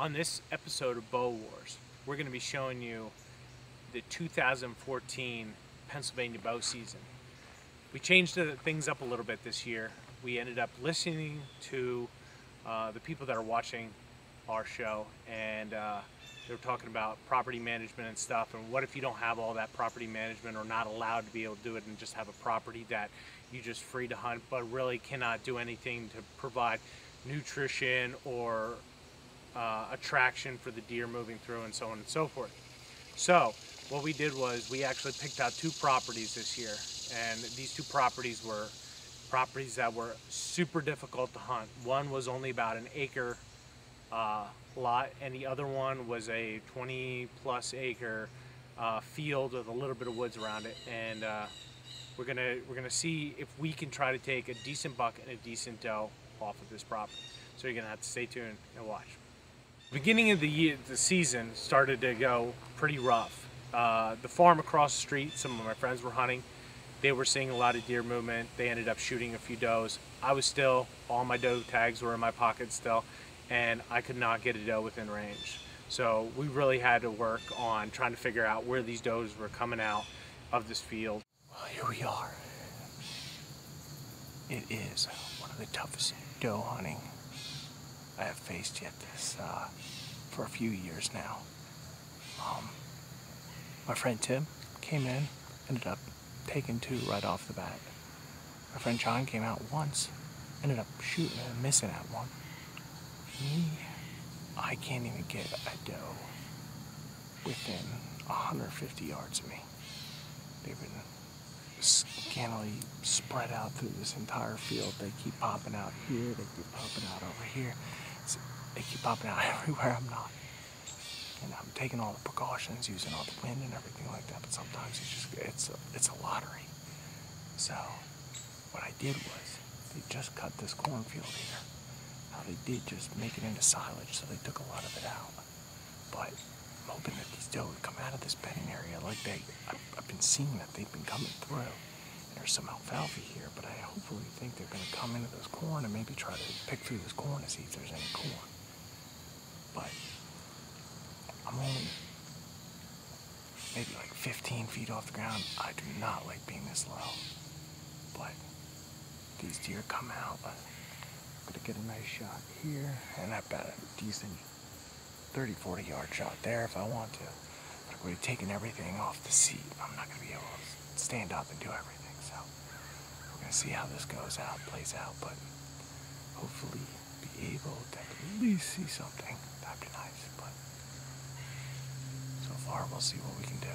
On this episode of Bowwars, we're going to be showing you the 2014 Pennsylvania bow season. We changed things up a little bit this year. We ended up listening to the people that are watching our show, and they were talking about property management and stuff, and what if you don't have all that property management or not allowed to be able to do it and just have a property that you're just free to hunt but really cannot do anything to provide nutrition or attraction for the deer moving through and so on and so forth. So what we did was we actually picked out two properties this year, and these two properties were properties that were super difficult to hunt. One was only about an acre lot, and the other one was a 20+ acre field with a little bit of woods around it. And we're gonna see if we can try to take a decent buck and a decent doe off of this property. So you're gonna have to stay tuned and watch. Beginning of the season started to go pretty rough. The farm across the street, some of my friends were hunting. They were seeing a lot of deer movement. They ended up shooting a few does. I was still, all my doe tags were in my pocket still, and I could not get a doe within range. So we really had to work on trying to figure out where these does were coming out of this field. Well, here we are. It is one of the toughest doe hunting I have faced yet for a few years now. My friend Tim came in, ended up taking two right off the bat. My friend John came out once, ended up shooting and missing at one. I can't even get a doe within 150 yards of me. They've been scantily spread out through this entire field. They keep popping out here, they keep popping out over here. They keep popping out everywhere I'm not. And I'm taking all the precautions, using all the wind and everything like that, but sometimes it's a lottery. So what I did was, they just cut this cornfield here. Now they did just make it into silage, so they took a lot of it out. But I'm hoping that these doe would come out of this bedding area like I've been seeing that they've been coming through. There's some alfalfa here, but I hopefully think they're going to come into this corn and maybe try to pick through this corn to see if there's any corn. But I'm only maybe like 15 feet off the ground. I do not like being this low. But these deer come out. I'm going to get a nice shot here, and I've got a decent 30-40 yard shot there if I want to. But I'm going to be taking everything off the seat. I'm not going to be able to stand up and do everything. So we're going to see how this plays out, but hopefully be able to at least see something. That'd be nice, but so far we'll see what we can do.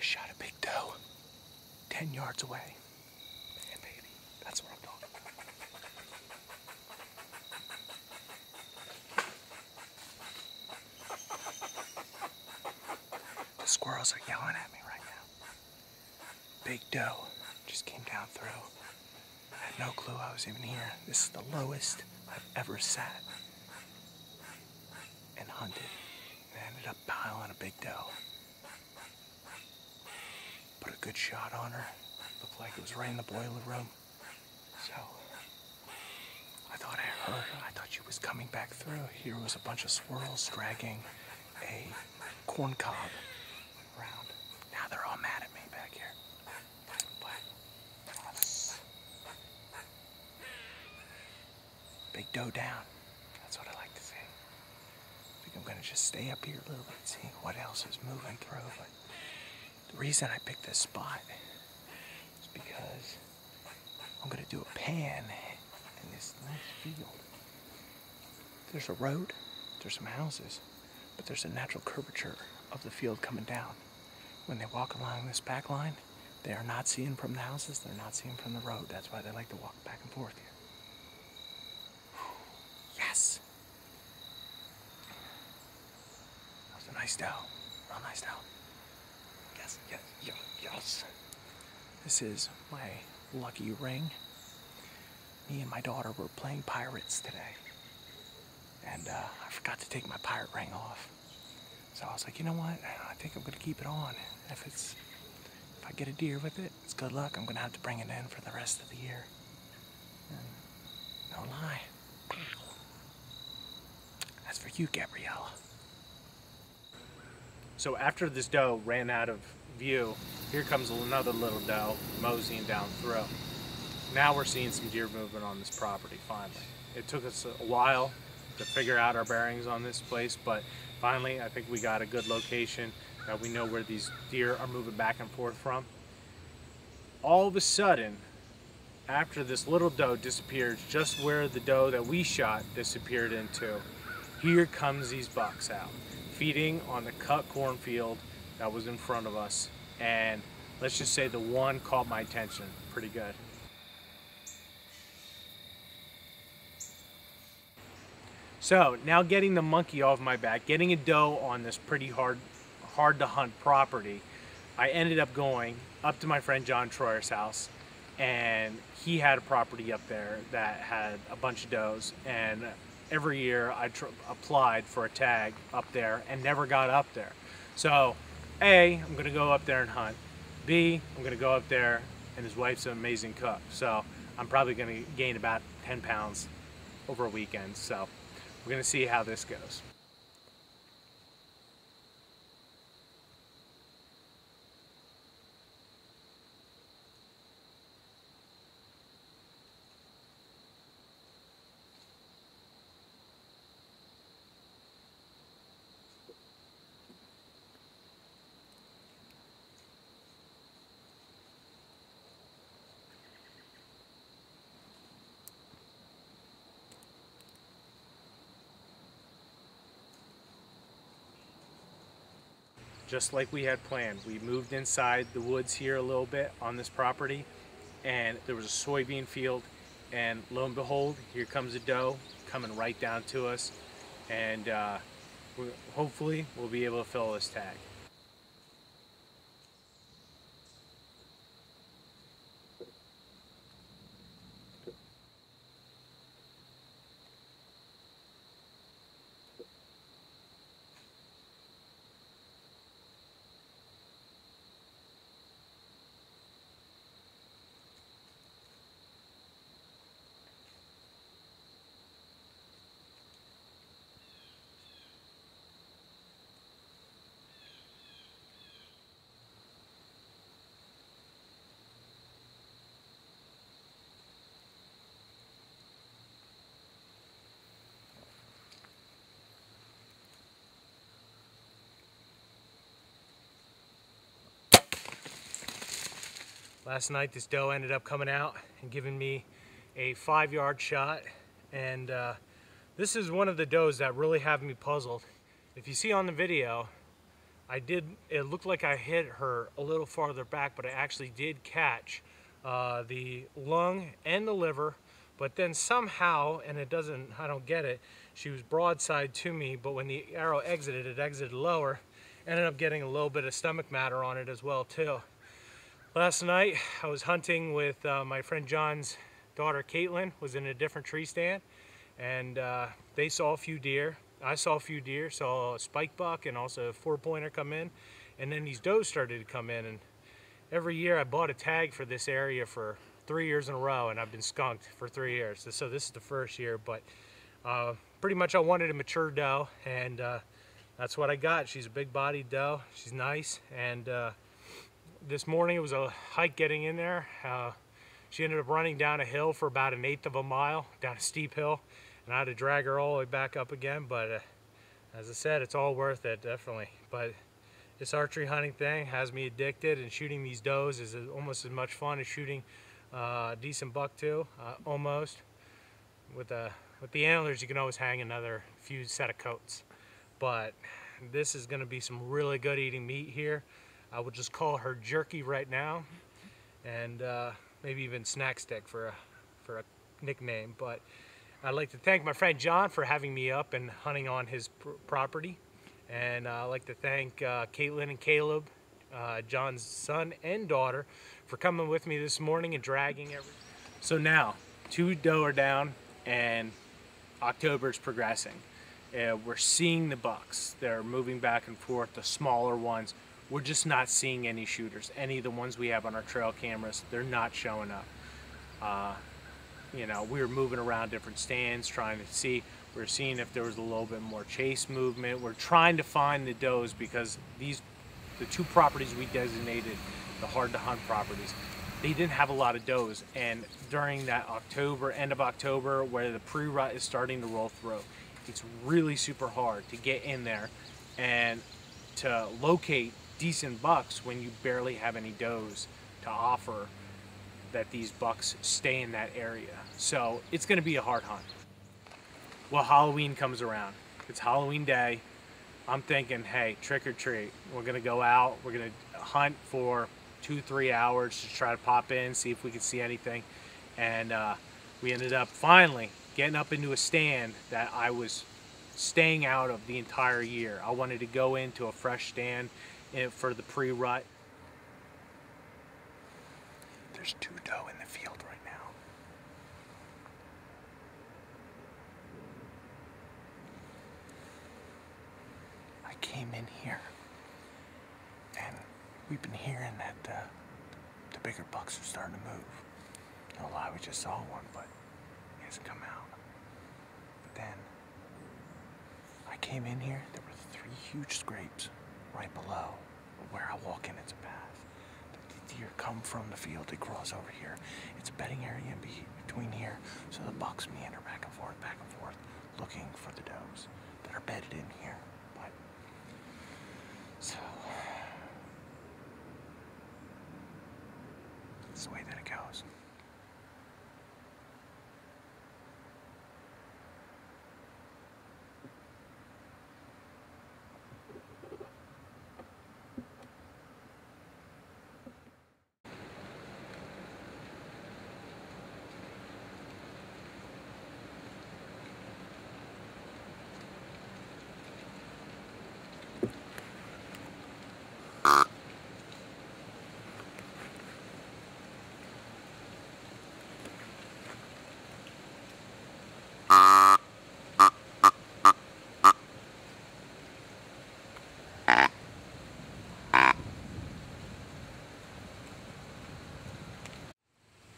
Shot a big doe 10 yards away. Man, baby, that's what I'm talking about. The squirrels are yelling at me right now. Big doe just came down through. I had no clue I was even here. This is the lowest I've ever sat and hunted. And I ended up piling a big doe. Put a good shot on her. Looked like it was right in the boiler room. So I thought I heard her. I thought she was coming back through. Here was a bunch of squirrels dragging a corn cob around. Now they're all mad at me back here. But big doe down. That's what I like to see. I think I'm gonna just stay up here a little bit and see what else is moving through. But the reason I picked this spot is because I'm gonna do a pan in this nice field. There's a road, there's some houses, but there's a natural curvature of the field coming down. When they walk along this back line, they are not seen from the houses, they're not seen from the road. That's why they like to walk back and forth here. Yes! That was a nice doe, real nice doe. Yes, yes, yes, yes. This is my lucky ring. Me and my daughter were playing pirates today. And I forgot to take my pirate ring off. So I was like, you know what? I think I'm gonna keep it on. If I get a deer with it, it's good luck. I'm gonna have to bring it in for the rest of the year. And no lie. That's for you, Gabriella. So after this doe ran out of view, here comes another little doe moseying down through. Now we're seeing some deer movement on this property finally. It took us a while to figure out our bearings on this place, but finally I think we got a good location that we know where these deer are moving back and forth from. All of a sudden, after this little doe disappeared just where the doe that we shot disappeared into, here comes these bucks out, feeding on the cut cornfield that was in front of us. And let's just say the one caught my attention pretty good. So now getting the monkey off my back, getting a doe on this pretty hard to hunt property, I ended up going up to my friend John Troyer's house, and he had a property up there that had a bunch of does, and every year I applied for a tag up there and never got up there. So A, I'm gonna go up there and hunt. B, I'm gonna go up there, and his wife's an amazing cook. So I'm probably gonna gain about 10 pounds over a weekend. So we're gonna see how this goes. Just like we had planned, we moved inside the woods here a little bit on this property, and there was a soybean field, and lo and behold, here comes a doe coming right down to us, and hopefully we'll be able to fill this tag. Last night this doe ended up coming out and giving me a 5-yard shot, and this is one of the does that really have me puzzled. If you see on the video, it looked like I hit her a little farther back, but I actually did catch the lung and the liver, but then somehow, and I don't get it, she was broadside to me, but when the arrow exited, it exited lower. Ended up getting a little bit of stomach matter on it as well too. Last night I was hunting with my friend John's daughter Caitlin was in a different tree stand, and they saw a few deer. I saw a few deer, saw a spike buck and also a 4-pointer come in, and then these does started to come in. And every year I bought a tag for this area for 3 years in a row, and I've been skunked for 3 years. So this is the first year, but pretty much I wanted a mature doe, and that's what I got. She's a big-bodied doe. She's nice, and this morning it was a hike getting in there. She ended up running down a hill for about 1/8 of a mile, down a steep hill, and I had to drag her all the way back up again. But as I said, it's all worth it, definitely. But this archery hunting thing has me addicted, and shooting these does is almost as much fun as shooting a decent buck too, almost. With the antlers, you can always hang another few set of coats. But this is going to be some really good eating meat here. I would just call her jerky right now, and maybe even snack stick for a nickname. But I'd like to thank my friend John for having me up and hunting on his property, and I'd like to thank Caitlin and Caleb, John's son and daughter, for coming with me this morning and dragging everything. So now 2 doe are down, and October's progressing. We're seeing the bucks. They're moving back and forth, the smaller ones. We're just not seeing any shooters. Any of the ones we have on our trail cameras, they're not showing up. You know, we were moving around different stands trying to see. We're seeing if there was a little bit more chase movement. We're trying to find the does, because the 2 properties we designated, the hard to hunt properties, they didn't have a lot of does. And during that end of October, where the pre-rut is starting to roll through, it's really super hard to get in there and to locate decent bucks when you barely have any does to offer that these bucks stay in that area. So it's going to be a hard hunt. Well, Halloween comes around. It's Halloween day. I'm thinking, hey, trick or treat. We're going to go out. We're going to hunt for 2-3 hours to try to pop in, see if we can see anything. And we ended up finally getting up into a stand that I was staying out of the entire year. I wanted to go into a fresh stand for the pre-rut. There's 2 doe in the field right now. I came in here, and we've been hearing that the bigger bucks are starting to move. No lie, we just saw one, but he hasn't come out. But then I came in here, there were 3 huge scrapes right below where I walk in. It's a path. The deer come from the field, they cross over here. It's a bedding area in between here, so the bucks meander back and forth, looking for the does that are bedded in here. But so that's the way that it goes.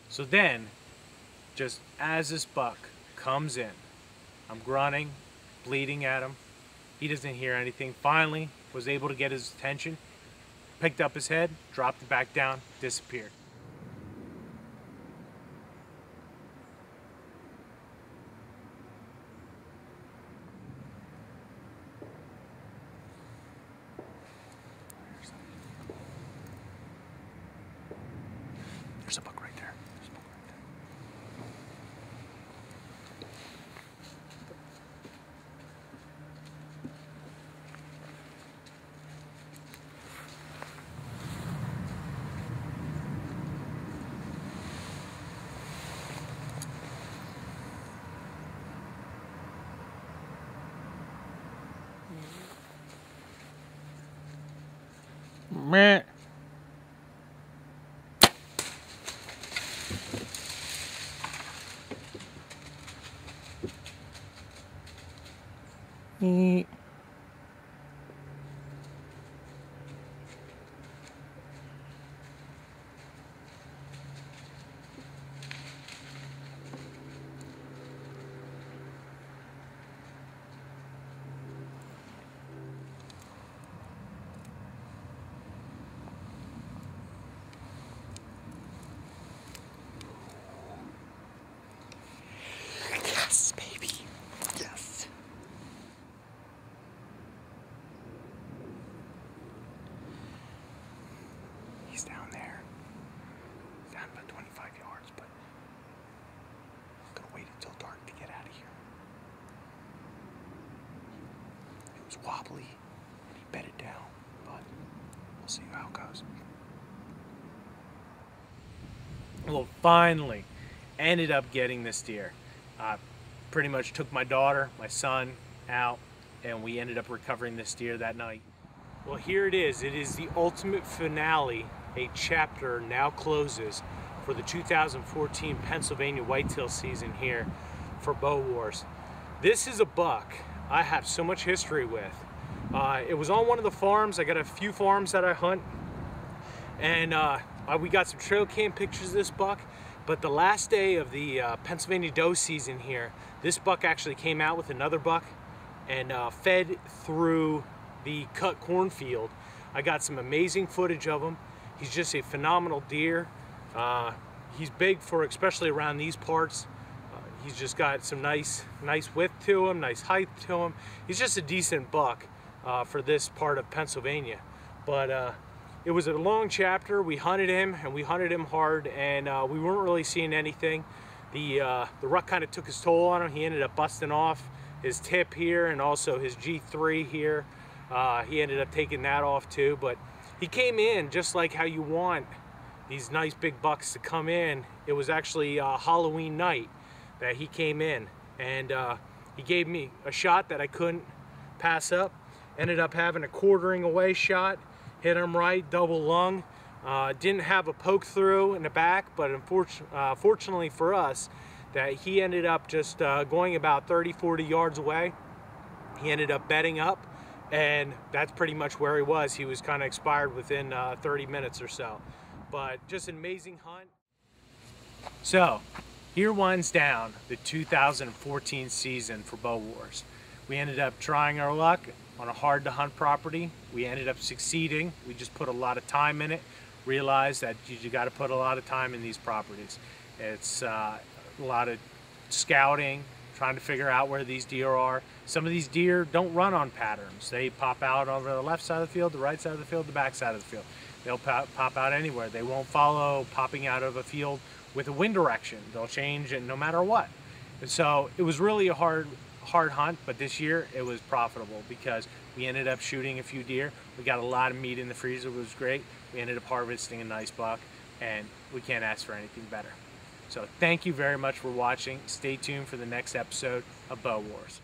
So then, just as this buck comes in, I'm grunting, bleeding at him. He doesn't hear anything. Finally, was able to get his attention, picked up his head, dropped it back down, disappeared. There's a buck right there. There's a buck right there. Meh. Eek. Yes, baby. Yes. He's down there. He's down about 25 yards, but I'm gonna wait until dark to get out of here. It was wobbly and he bedded down, but we'll see how it goes. Well, finally ended up getting this deer. Pretty much took my daughter, my son out, and we ended up recovering this deer that night. Well, here it is. It is the ultimate finale. A chapter now closes for the 2014 Pennsylvania whitetail season here for Bowwars. This is a buck I have so much history with. It was on one of the farms. I got a few farms that I hunt, and we got some trail cam pictures of this buck. But the last day of the Pennsylvania doe season here, this buck actually came out with another buck and fed through the cut cornfield. I got some amazing footage of him. He's just a phenomenal deer. He's big for, especially around these parts. He's just got some nice width to him, nice height to him. He's just a decent buck for this part of Pennsylvania. But it was a long chapter. We hunted him, and we hunted him hard, and we weren't really seeing anything. The rut kind of took his toll on him. He ended up busting off his tip here and also his G3 here. He ended up taking that off too, but he came in just like how you want these nice big bucks to come in. It was actually Halloween night that he came in, and he gave me a shot that I couldn't pass up. Ended up having a quartering away shot. Hit him right, double lung. Didn't have a poke through in the back, but fortunately for us, that he ended up just going about 30-40 yards away. He ended up bedding up, and that's pretty much where he was. He was kind of expired within 30 minutes or so. But just an amazing hunt. So here winds down the 2014 season for Bowwars. We ended up trying our luck on a hard to hunt property. We ended up succeeding. We just put a lot of time in it. Realized that you got to put a lot of time in these properties. It's a lot of scouting, trying to figure out where these deer are. Some of these deer don't run on patterns. They pop out over the left side of the field, the right side of the field, the back side of the field. They'll pop out anywhere. They won't follow popping out of a field with a wind direction. They'll change it no matter what. And so it was really a hard hunt, but this year it was profitable because we ended up shooting a few deer. We got a lot of meat in the freezer. It was great. We ended up harvesting a nice buck, and we can't ask for anything better. So thank you very much for watching. Stay tuned for the next episode of Bowwars.